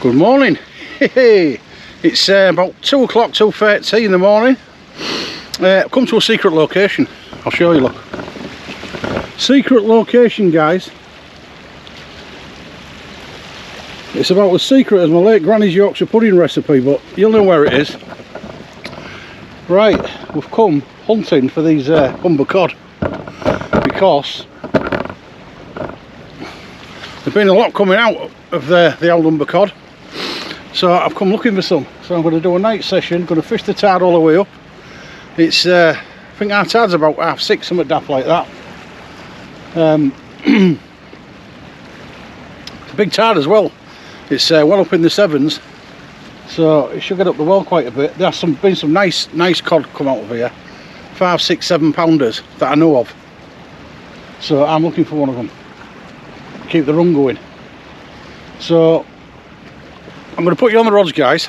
Good morning. It's about 2 o'clock, 2:30 in the morning. I've come to a secret location. I'll show you, look. Secret location, guys. It's about as secret as my late granny's Yorkshire pudding recipe, but you'll know where it is. Right, we've come hunting for these Humber cod because there's been a lot coming out of the old Humber cod, so I've come looking for some. So I'm going to do a night session, going to fish the tide all the way up. It's I think our tide's about 6:30, something daft like that. It's a big tide as well. It's well up in the 7s, so it should get up the well quite a bit. There's been some nice cod come out of here, 5, 6, 7 pounders that I know of. So I'm looking for one of them. Keep the run going. So I'm going to put you on the rods, guys.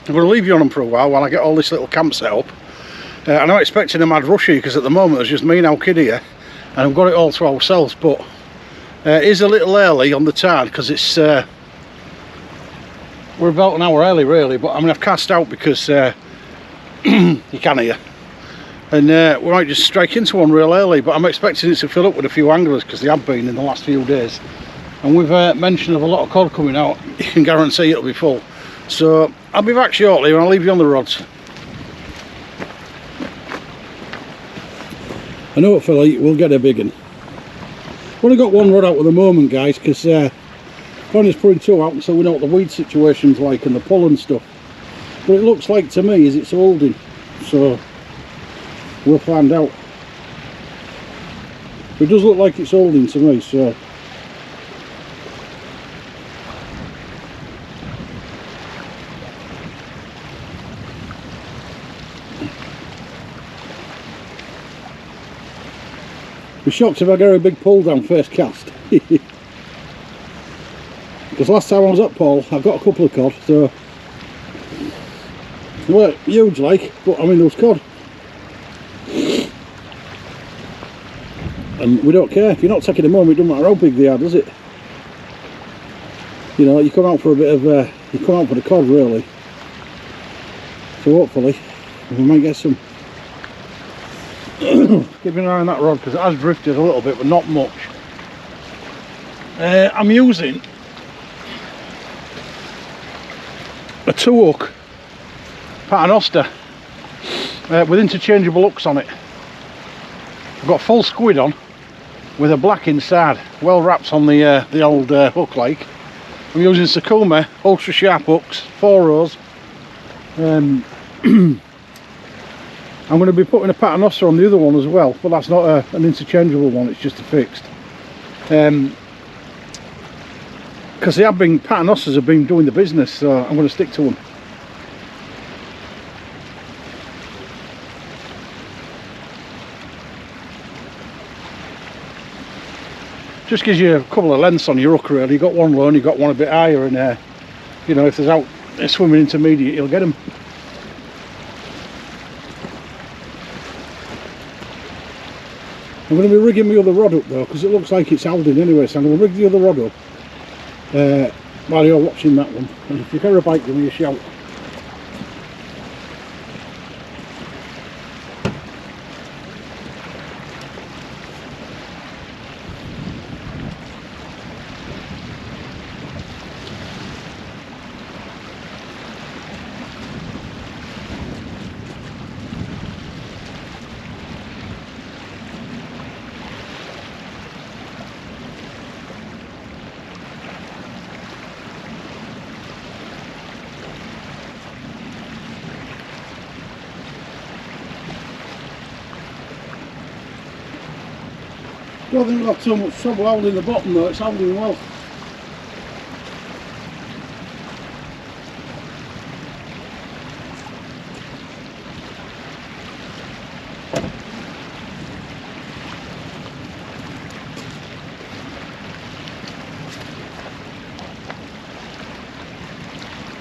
I'm going to leave you on them for a while I get all this little camp set up. I'm not expecting a mad rush here because at the moment there's just me and our kid here, and I've got it all to ourselves. But it is a little early on the tide because it's we're about an hour early really, but I mean I've cast out because you can hear, and we might just strike into one real early, but I'm expecting it to fill up with a few anglers because they have been in the last few days, and with mention of a lot of cod coming out, you can guarantee it'll be full. So I'll be back shortly and I'll leave you on the rods. I know what, fella, we'll get a big one. I've only got one rod out at the moment, guys, because I'm just putting 2 out so we know what the weed situation's like and the pull and stuff. But it looks like to me is it's holding, so we'll find out. It does look like it's holding to me, so I'm shocked if I get a big pull down first cast. Because last time I was at Paull, I got a couple of cod, so they weren't huge like, but I mean there was cod. And we don't care, if you're not taking them home, it doesn't matter how big they are, does it? You know, you come out for a bit of, you come out for the cod really. So hopefully, we might get some. Keep an eye on that rod because it has drifted a little bit, but not much. I'm using a 2-hook Paternoster with interchangeable hooks on it. I've got full squid on with a black inside, well wrapped on the old hook like. I'm using Sakuma ultra sharp hooks, 4 rows. I'm going to be putting a Paternoster on the other one as well, but that's not an interchangeable one, it's just a fixed. Because the Paternosters have been doing the business, so I'm going to stick to them. Just gives you a couple of lengths on your hook really. You've got one low and you've got one a bit higher, and you know, if there's out a swimming intermediate, you'll get them. I'm going to be rigging my other rod up though, because it looks like it's holding anyway, so I'm going to rig the other rod up while you're watching that one. And if you get a bite, give me a shout. I don't think we've got too much trouble holding the bottom though, it's holding well.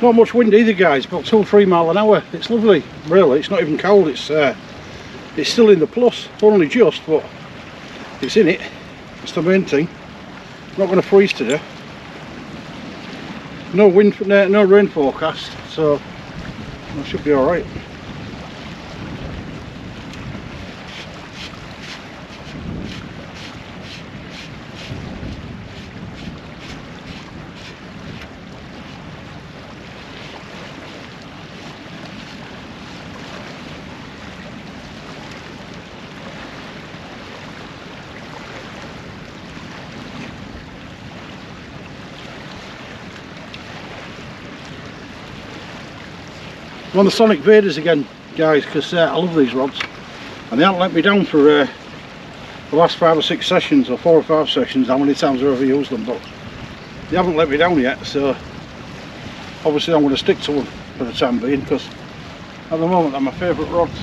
Not much wind either, guys, about 2 or 3 miles an hour. It's lovely, really. It's not even cold, it's still in the plus, only just, but it's in it. That's the main thing. Not going to freeze today. No wind, no rain forecast, so I should be all right. I'm on the Sonic Vaders again, guys, because I love these rods, and they haven't let me down for the last 5 or 6 sessions, or 4 or 5 sessions, how many times I've ever used them, but they haven't let me down yet, so obviously I'm going to stick to them for the time being, because at the moment they're my favourite rods.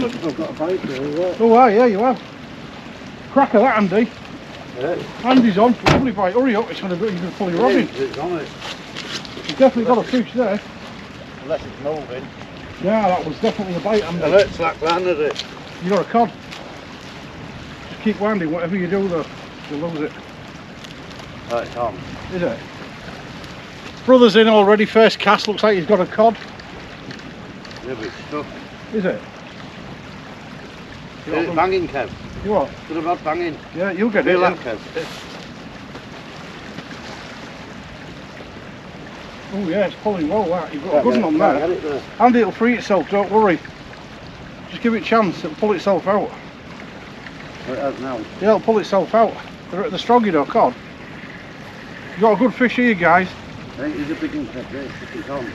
I've got a bite there as well. Oh yeah, you have. Cracker that, Andy. Yeah. Andy's on, lovely bite. Hurry up, it's going to be, you're going to pull your rod in. It's on it. You've definitely got a fish there. Unless it's moving. Yeah, that was definitely a bite, Andy. I let slack landed it. You got a cod. Just keep winding, whatever you do though, you'll lose it. Oh, it's on. Is it? Brother's in already, first cast, looks like he's got a cod. Yeah, but it's stuck. Is it? It's banging, Kev. You what? Could have had banging. Yeah, you'll get Feel it. that, Kev. Oh yeah, it's pulling well, that. You've got a good one on Get there. it there. And it'll free itself, don't worry. Just give it a chance, it'll pull itself out. It has now. Yeah, it'll pull itself out. They're strong, you know, cod. You've got a good fish here, guys. I think he's a big one, Kev. There, it's on.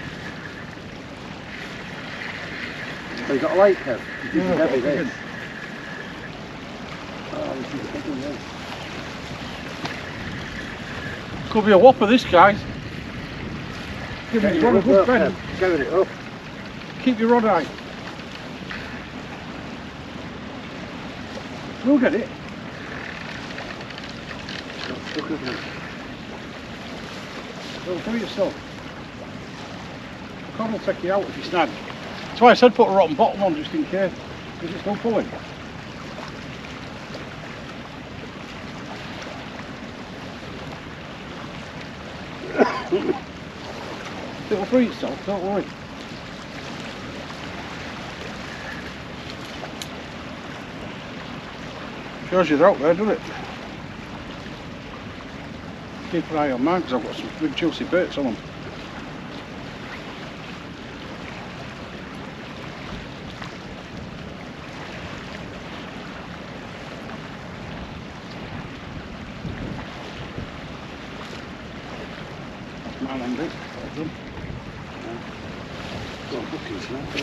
Oh, you got a light, Kev? This is heavy, this. Oh, this is a big one, this. Could be a whopper, this, guys. Give it a good bend. Get it up. Keep your rod high. We'll get it. Got stuck, isn't it? Don't do it yourself. The cod will take you out if you snag. That's why I said put a rotten bottom on just in case, because it's still pulling. It'll free itself, don't worry. Shows you they're out there, doesn't it? Keep an eye on mine because I've got some big juicy baits on them. Man, Andy. Well done. Got a booking snap. I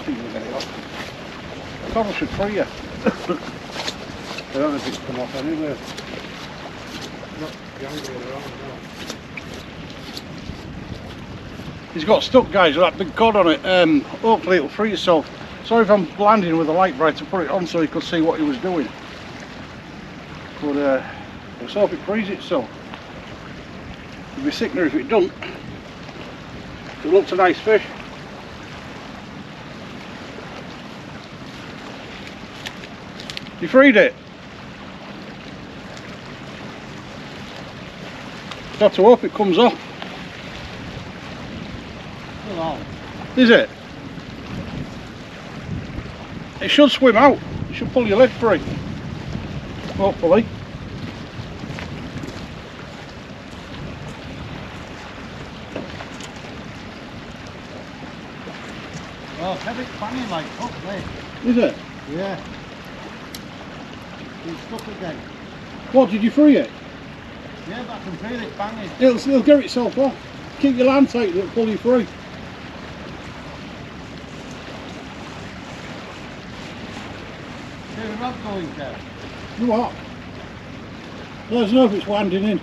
think we'll get it off. I probably should free you. I don't know if it's come off anywhere. He's got stuck, guys, with that big cod on it. Hopefully it'll free itself. Sorry if I'm blinding with the light bright to put it on so he could see what he was doing. But let's hope it frees itself. It'd be sickener if it doesn't. It looks a nice fish. You freed it? Got to hope it comes off. Still on. Is it? It should swim out. You should pull your lead free. Hopefully. Oh, heavy banging like up there. Is it? Yeah. It's stuck again. What, did you free it? Yeah, but I can feel it banging. It'll get itself off. Keep your line tight, it'll pull you free. There's a rod going there. You what? Let us know if it's winding in.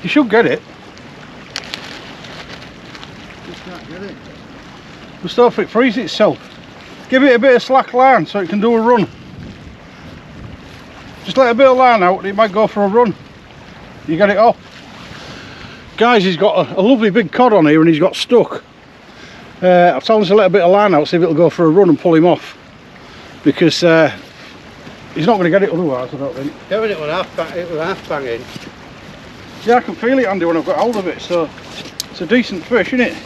You should get it. Just can't get it. Just hope it frees itself. Give it a bit of slack line so it can do a run. Just let a bit of line out and it might go for a run. You get it off. Guys, he's got a lovely big cod on here and he's got stuck. I'll tell him to let a bit of line out, see if it'll go for a run and pull him off. Because he's not going to get it otherwise, I don't think. Yeah, but it was half banging. Yeah, I can feel it, Andy, when I've got hold of it, so it's a decent fish, isn't it?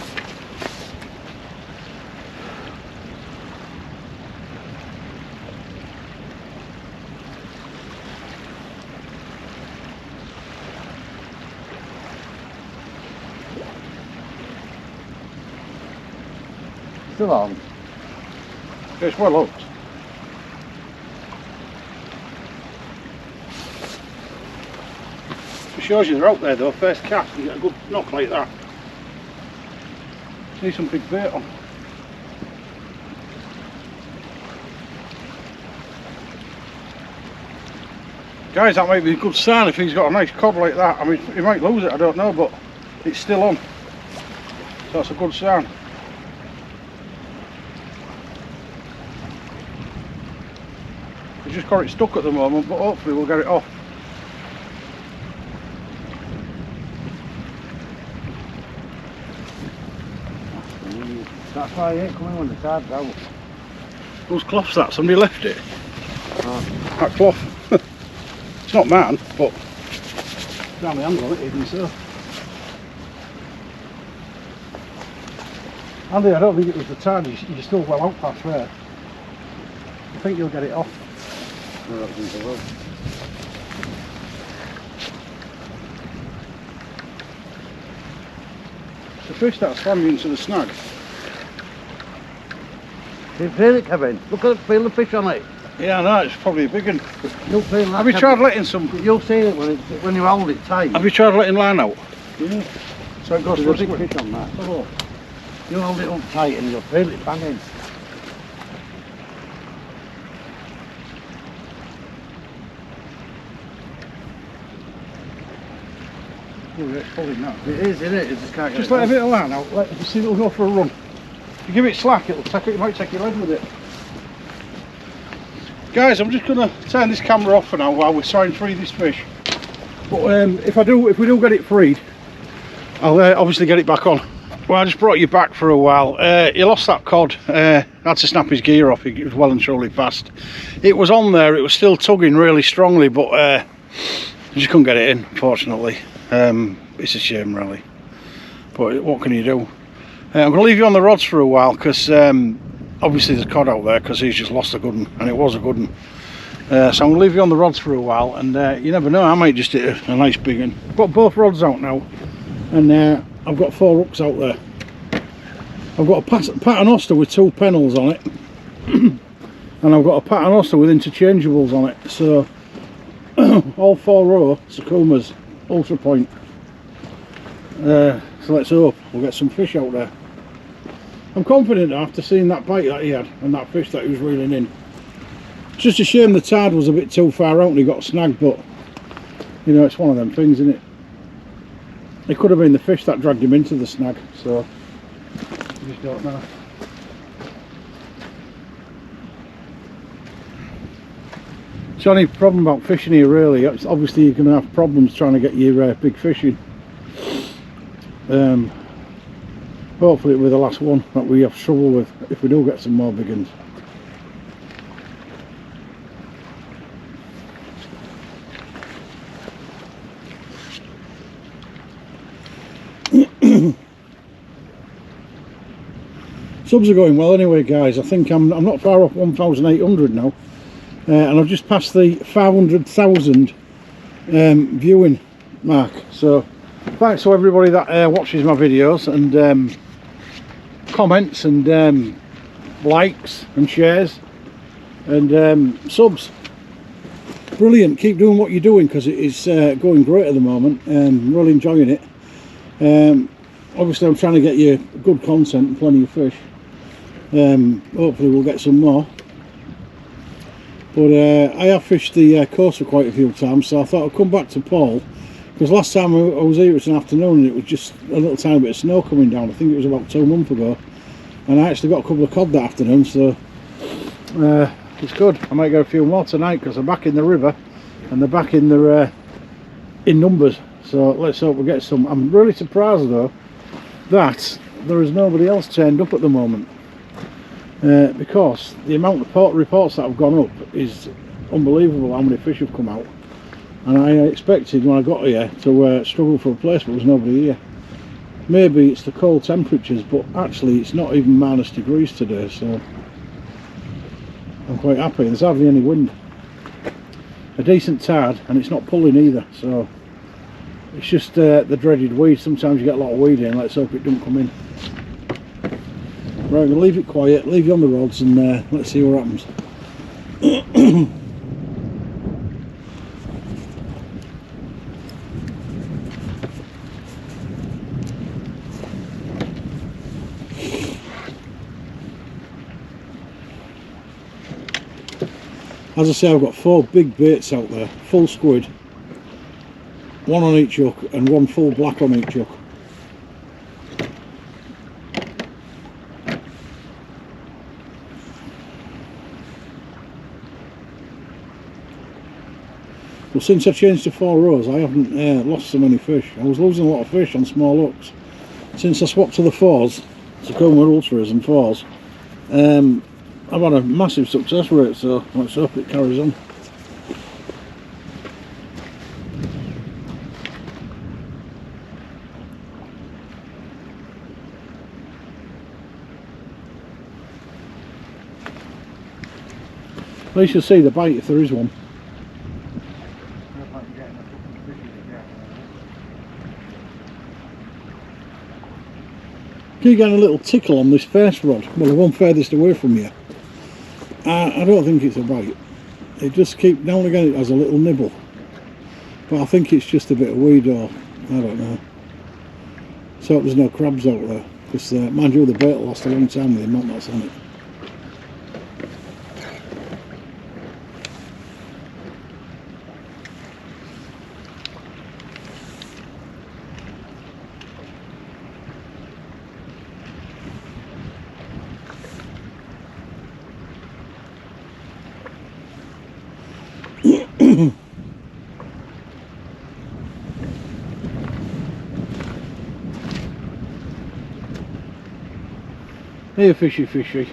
Still on. It's well hooked. It shows you they're out there though, first cast, you get a good knock like that. See some big bait on. Guys, that might be a good sign if he's got a nice cod like that. I mean, he might lose it, I don't know, but it's still on. So that's a good sign. We've just got it stuck at the moment, but hopefully we'll get it off. That's why he ain't coming when the tide's out. Whose cloth's that? Somebody left it? Oh. That cloth. It's not mine, but down the handle on it even so. Andy, I don't think it was the tide, you're still well out past there. I think you'll get it off. I don't think I will. The fish that's slamming into the snag. Do you feel it, Kevin? Look at it, feel the fish on it. Yeah, I know, it's probably a big one. You'll feel that. Have you tried letting some? You'll see it when you hold it tight. Have you tried letting line out? Yeah. So it goes There's for a a big squid. fish on that. Oh. You hold it up tight and you'll feel it banging. Oh, it's pulling now. It is, isn't it? You just can't get Just it let a off. bit of line out, see if it'll go for a run. If you give it slack, it might take your leg with it. Guys, I'm just going to turn this camera off for now while we're trying to free this fish. But if we do get it freed, I'll obviously get it back on. Well, I just brought you back for a while. He lost that cod, had to snap his gear off, it was well and truly fast. It was on there, it was still tugging really strongly, but I just couldn't get it in, unfortunately. It's a shame really, but what can you do? I'm going to leave you on the rods for a while because obviously there's a cod out there because he's just lost a good one, and it was a good one. So I'm going to leave you on the rods for a while, and you never know, I might just hit a nice big one. I've got both rods out now, and I've got 4 hooks out there. I've got a Paternoster with 2 pennels on it, and I've got a Paternoster with interchangeables on it, so all 4 row Sakumas, ultra point. So let's hope we'll get some fish out there. I'm confident after seeing that bite that he had and that fish that he was reeling in. It's just a shame the tide was a bit too far out and he got snagged, but you know, it's one of them things, isn't it? It could have been the fish that dragged him into the snag, so I just don't know. It's the only problem about fishing here really. It's obviously you're going to have problems trying to get your big fish in. Hopefully it'll be the last one that we have trouble with if we do get some more big ones. Subs are going well anyway, guys. I think I'm not far off 1,800 now, and I've just passed the 500,000 viewing mark. So thanks to everybody that watches my videos and comments and likes and shares and subs. Brilliant, keep doing what you're doing because it is going great at the moment. I'm really enjoying it. Obviously I'm trying to get you good content and plenty of fish. Hopefully we'll get some more, but I have fished the coast for quite a few times, so I thought I'd come back to Paull Because last time I was here it was an afternoon and it was just a little tiny bit of snow coming down. I think it was about 2 months ago, and I actually got a couple of cod that afternoon, so it's good. I might get a few more tonight because they're back in the river and they're back in the in numbers, so let's hope we get some. I'm really surprised though that there is nobody else turned up at the moment, because the amount of reports that have gone up is unbelievable. How many fish have come out, and I expected when I got here to struggle for a place, but there's nobody here. Maybe it's the cold temperatures, but actually it's not even -degrees today, so I'm quite happy. There's hardly any wind, a decent tide, and it's not pulling either, so it's just the dreaded weed. Sometimes you get a lot of weed in. Let's hope it don't come in. Right, we'll leave it quiet, leave you on the rods, and let's see what happens. As I say, I've got 4 big baits out there, full squid, 1 on each hook and 1 full black on each hook. Well, since I changed to 4 rows, I haven't lost so many fish. I was losing a lot of fish on small hooks. Since I swapped to the 4s, Sakuma Ultras and 4s, I've had a massive success rate, so let's hope it carries on. At least you'll see the bite if there is one. Keep getting a little tickle on this first rod, well the one furthest away from you. I don't think it's a bite. It just keeps, now and again it has a little nibble, but I think it's just a bit of weed, or I don't know. So hope there's no crabs out there, because mind you, the bait will last a long time with the amount that's on it. Here, fishy, fishy.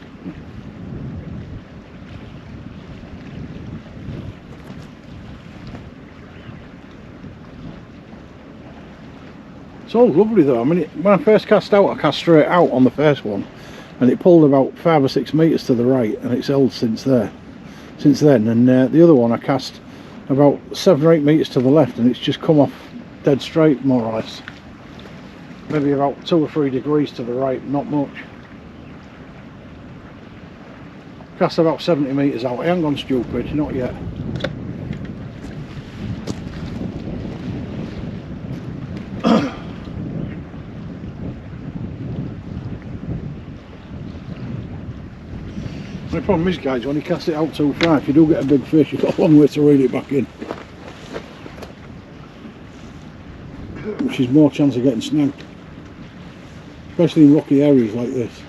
It's all lovely though. I mean, when I first cast out, I cast straight out on the first one, and it pulled about 5 or 6 metres to the right, and it's held since then. And the other one I cast about 7 or 8 metres to the left, and it's just come off dead straight, more or less. Maybe about 2 or 3 degrees to the right, not much. Cast about 70 metres out. I haven't gone stupid, not yet. The problem is, guys, when you cast it out too far, if you do get a big fish, you've got a long way to reel it back in, which is more chance of getting snagged, especially in rocky areas like this.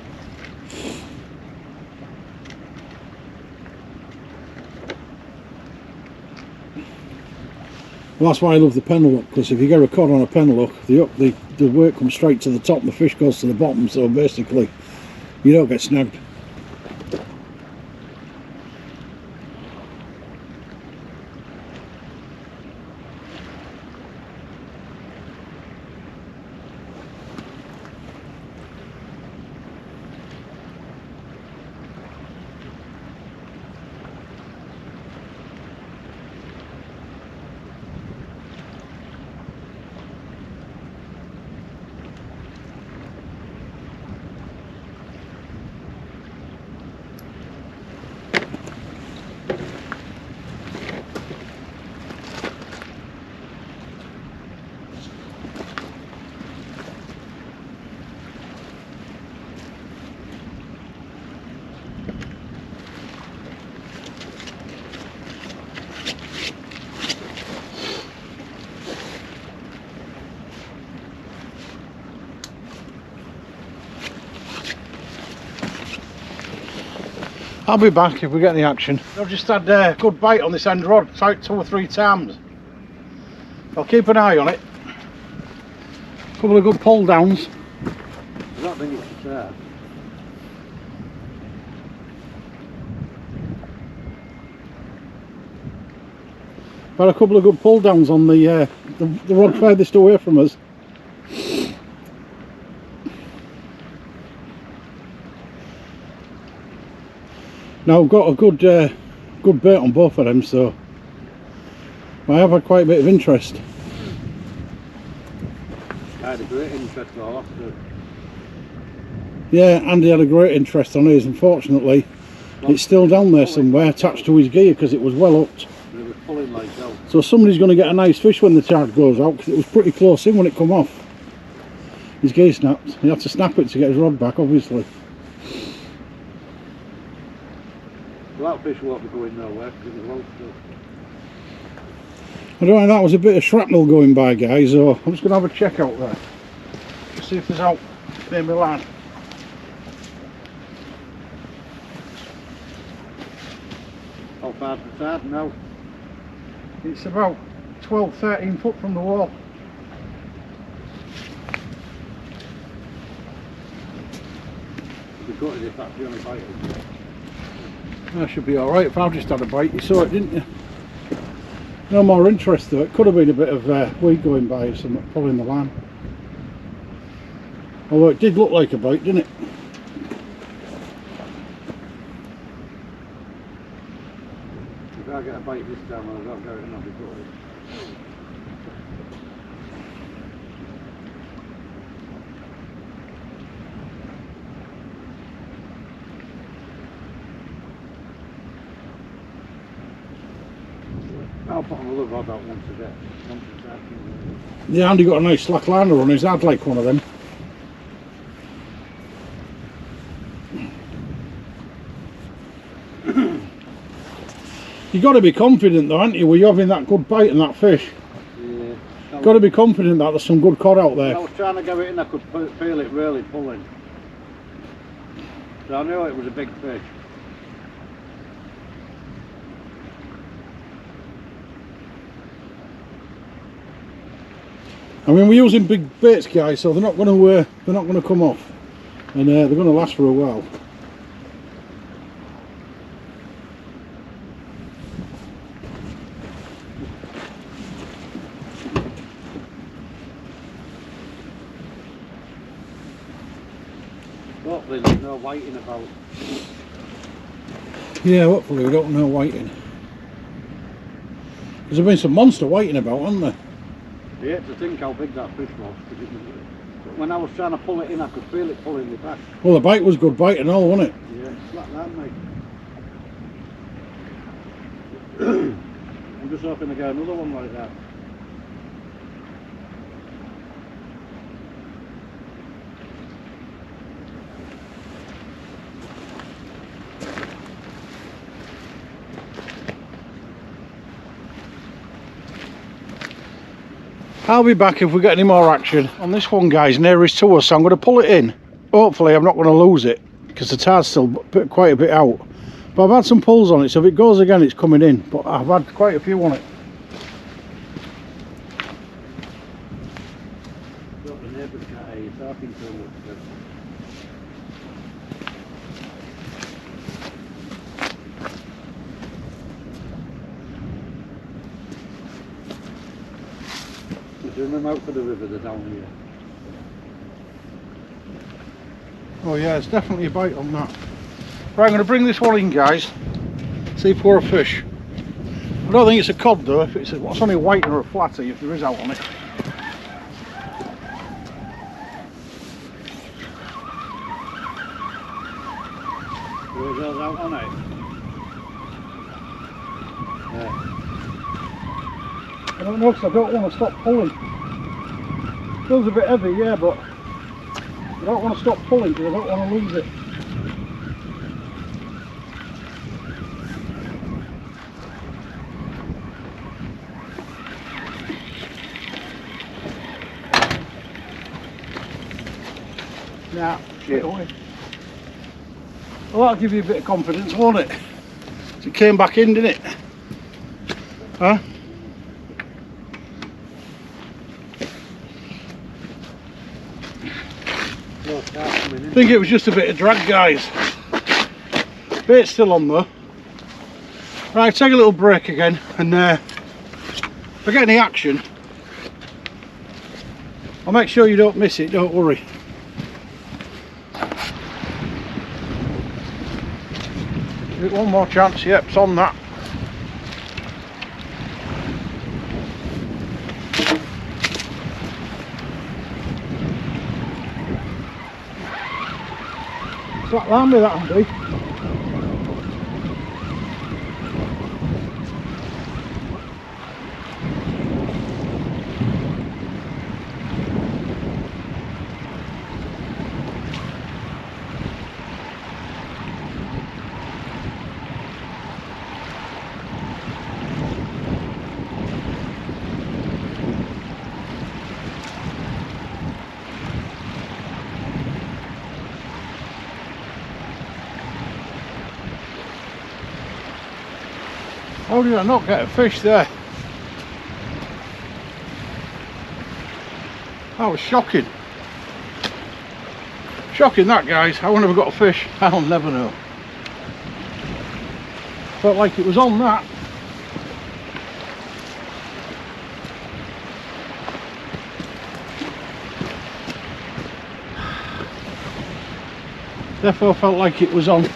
Well, that's why I love the pennel hook, because if you get a cod on a pennel hook, the work comes straight to the top and the fish goes to the bottom, so basically you don't get snagged. I'll be back if we get any action. I've just had a good bite on this end rod, it's out 2 or 3 times. I'll keep an eye on it. Couple of good pull downs. I don't think it's there. Had a couple of good pull downs on the rod furthest away from us. Now I've got a good bait on both of them, so I have had quite a bit of interest. I had a great interest though after. Yeah, Andy had a great interest on his. Unfortunately, it's still down there somewhere, attached to his gear because it was well hooked. It was pulling like hell. So somebody's going to get a nice fish when the charge goes out, because it was pretty close in when it come off. His gear snapped. He had to snap it to get his rod back, obviously. Well, that fish won't be going nowhere because it was well stuck. I don't know, that was a bit of shrapnel going by, guys, so I'm just going to have a check out there. See if there's out near my line. How far's the start now? It's about 12-13 foot from the wall. You've got it if that's the only bite. That should be alright if I've just had a bite. You saw it, didn't you? No more interest though. It could have been a bit of weed going by or something, pulling the line. Although it did look like a bite, didn't it? If I get a bite this time, I'll go and I'll be good. I'll put another rod out once a bit. Yeah, Andy got a nice slack liner on his. I'd like one of them. You got to be confident though, aren't you, with you having that good bite and that fish? Yeah. Got to be confident that there's some good cod out there. When I was trying to go it in, I could feel it really pulling. So I knew it was a big fish. I mean, we're using big baits, guys, so they're not going to come off, and they're going to last for a while. Hopefully there's no whiting about. Yeah, hopefully we don't know whiting. There's been some monster whiting about, hasn't there? I hate to think how big that fish was, because it was, when I was trying to pull it in, I could feel it pulling me back. Well, the bite was good bite and all, wasn't it? Yeah, flat land, mate. I'm just hoping to get another one like that. I'll be back if we get any more action on this one, guys, nearest to us, so I'm going to pull it in. Hopefully I'm not going to lose it because the tide's still quite a bit out, but I've had some pulls on it, so if it goes again it's coming in, but I've had quite a few on it. Got the neighbour's cat here, you're talking to him. Doing them out for the river, they're down here. Oh yeah, it's definitely a bite on that. Right, I'm going to bring this one in, guys, see if we're a fish. I don't think it's a cod though. If it's what's only a white or a flatty, if there is out on it. There's out on it. Yeah. I don't know, because I don't want to stop pulling. Feels a bit heavy, yeah, but I don't want to stop pulling because I don't want to lose it. Yeah, shit away. Well, that'll give you a bit of confidence, won't it? So it came back in, didn't it? Huh? I think it was just a bit of drag, guys. Bait's still on though. Right, take a little break again, and if I get any action, I'll make sure you don't miss it, don't worry. Give it one more chance. Yep, it's on that. So that lamb with that, Andy. How did I not get a fish there? That was shocking. Shocking that, guys. How have I got a fish? I'll never know. Felt like it was on that. Therefore felt like it was on.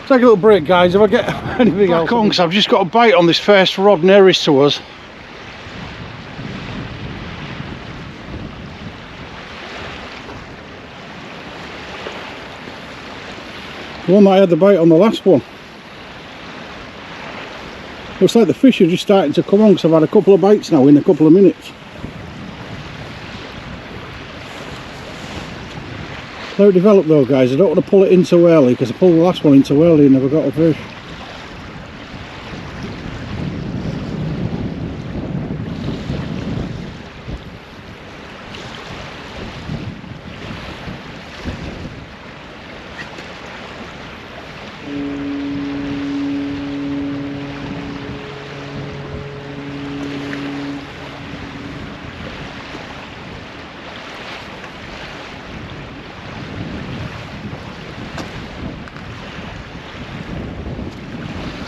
Take a little break, guys. If I get anything else on, because I've just got a bite on this first rod nearest to us. The one that I had the bite on the last one. Looks like the fish are just starting to come on, because I've had a couple of bites now in a couple of minutes. How it developed though, guys. I don't want to pull it in too early, because I pulled the last one in too early and never got a fish.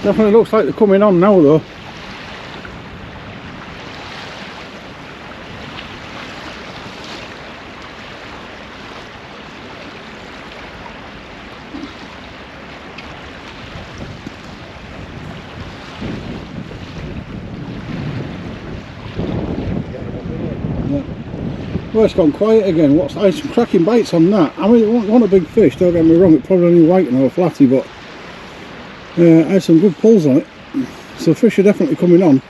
Definitely looks like they're coming on now though. Yeah. Well, it's gone quiet again. I had some cracking bites on that. I mean, it wasn't a big fish, don't get me wrong, it probably only whiting or flatty, but I had some good pulls on it, so the fish are definitely coming on.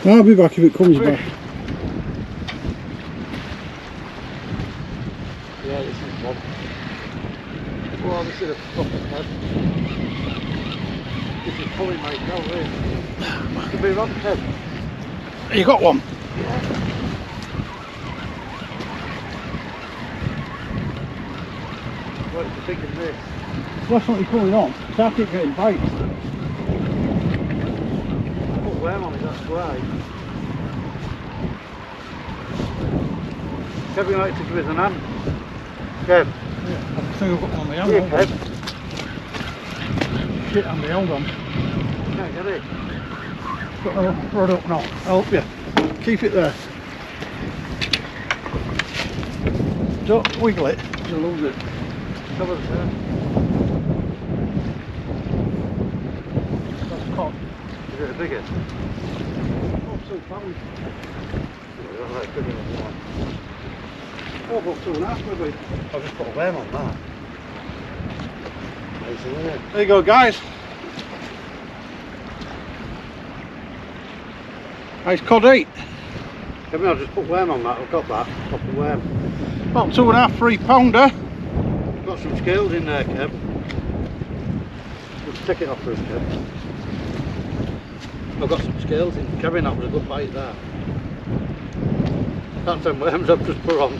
I'll be back if it comes back. Yeah, this is one. Well, this is a fucking head. This is pulling my tail, really. It could be rock head. You got one? Yeah. What do you think of this? Definitely coming on. I keep getting bites. Put worm on it, that's why. Kevin likes to give us an hand. Kev. Yeah, I think I've got one on my hand. Yeah, Kev. Shit, I'm held on. Can't get it. Got a rod up now. I'll help you. Keep it there. Don't wiggle it, you'll lose it. Cover the tail. That's caught. Is it a bigger? Oh, 2 pounds. Yeah, that's bigger than one. Oh, about 2.5 maybe. I've just put a worm on that. Nice, isn't it? There you go, guys. Nice cod 8. Come here, I'll just put worm on that. I've got that. Proper worm. About 2.5, 3 pounder. Got some scales in there, Kev. Just take it off for us, Kev. I've got some scales in. Kevin, that was a good bite there. That's them worms I've just put on.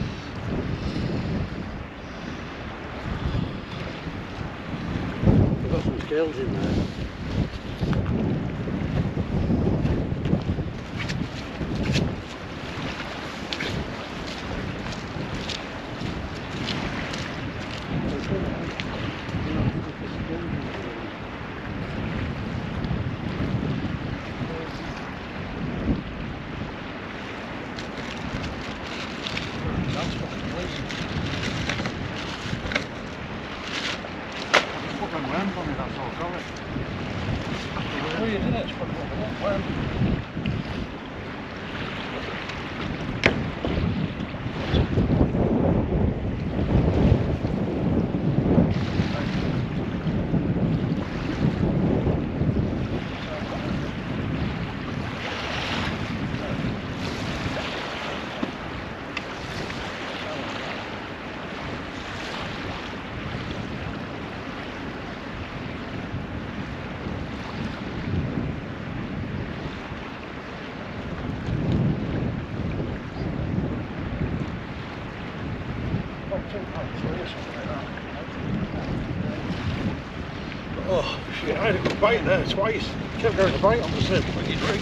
I've got some scales in there. Oh shit, I had a good bite there twice. Kept getting a bite on the same fucking tree.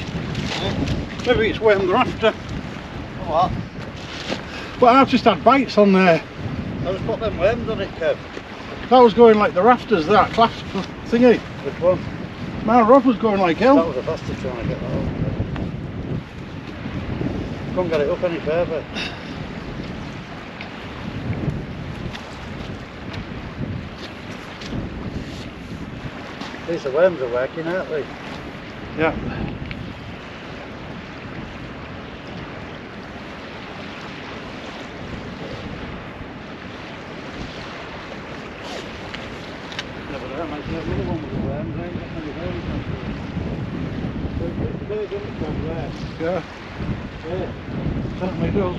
Maybe it's worm they're after. What? But I've just had bites on there. I just put them worms on it, Kev. That was going like the rafters, that class thingy. Which one? My rod was going like hell. That was a bastard trying to get that off. Couldn't get it up any further. These worms are working, aren't they? Yeah. Never there, mate. There's another one with the worms. I ain't got any worms. It's big, isn't it, from there? Yeah. Yeah. Certainly does.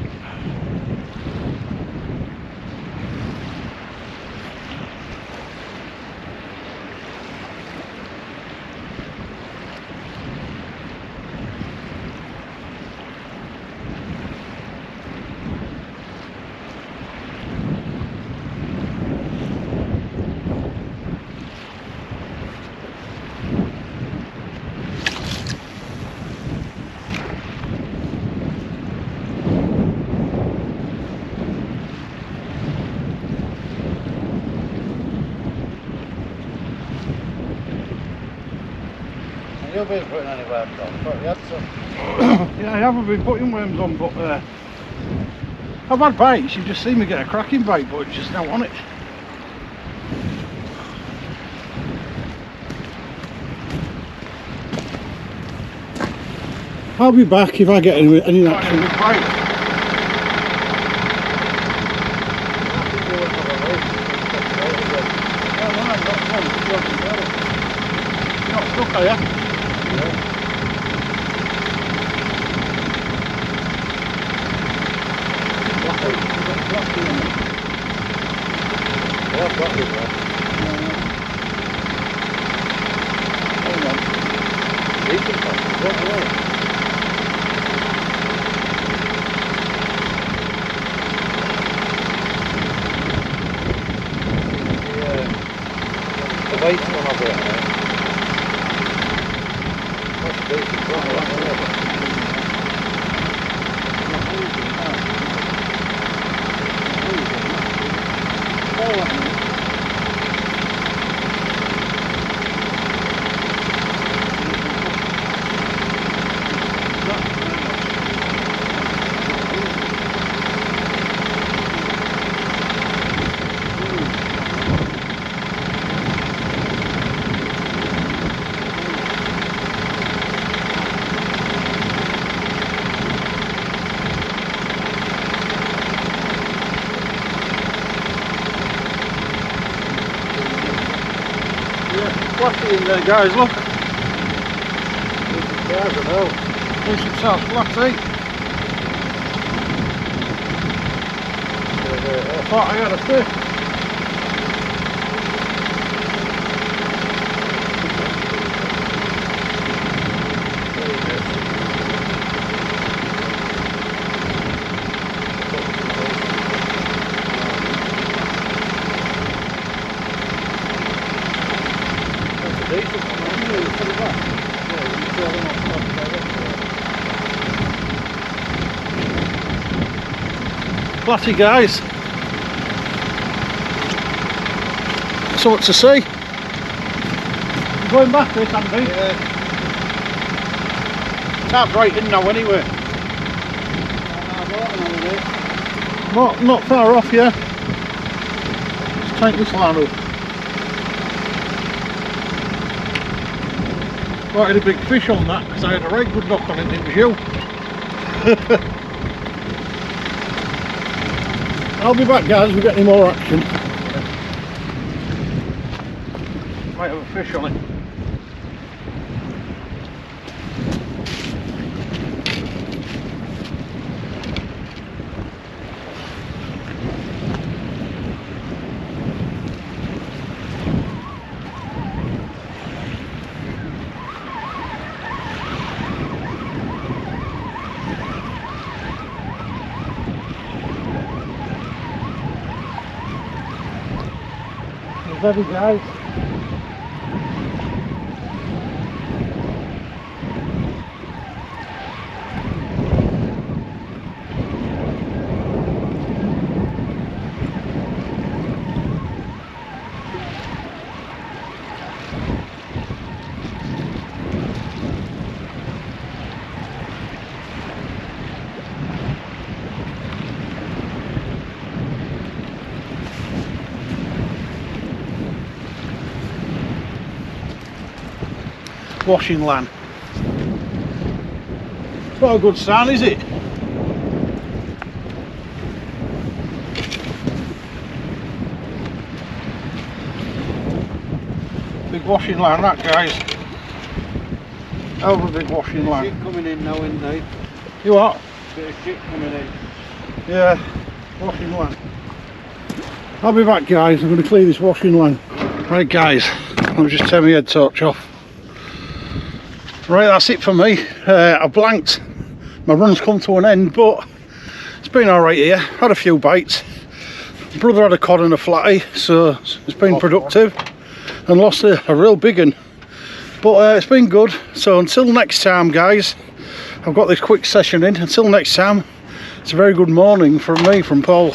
You've been putting any worms on, but you had some. Yeah, I haven't been putting worms on, but I've had bites. You've just seen me get a cracking bite, but it's just now on it. I'll be back if I get any action. You're not stuck, are you? I've got it there. Hang on. Decent one. What away? The weight's one of it, That's decent. What Flashy in there, guys, look. Yeah, I don't know. Decent size flatty. I thought I had a fish. Flatty, guys. So what to see? You're going back this, Andy? Yeah. That's right in now anyway. Not far off, yeah. Let's take this line up. Quite a big fish on that because I had a right good knock on it, it was you. I'll be back, guys, if we get any more action. Might have a fish on it. Heavy, guys. Washing land. It's not a good sign, is it? Big washing line, that, guys. Hell of a big washing line. Shit coming in now, isn't there? You what? Bit of shit coming in. Yeah, washing line. I'll be back, guys. I'm going to clear this washing line. Right, guys. Let me just turn my head torch off. Right, that's it for me. I blanked. My run's come to an end, but it's been alright here. Had a few bites. My brother had a cod and a flatty, so it's been productive. And lost a real big one. But it's been good. So until next time, guys, I've got this quick session in. Until next time, it's a very good morning from me, from Paul.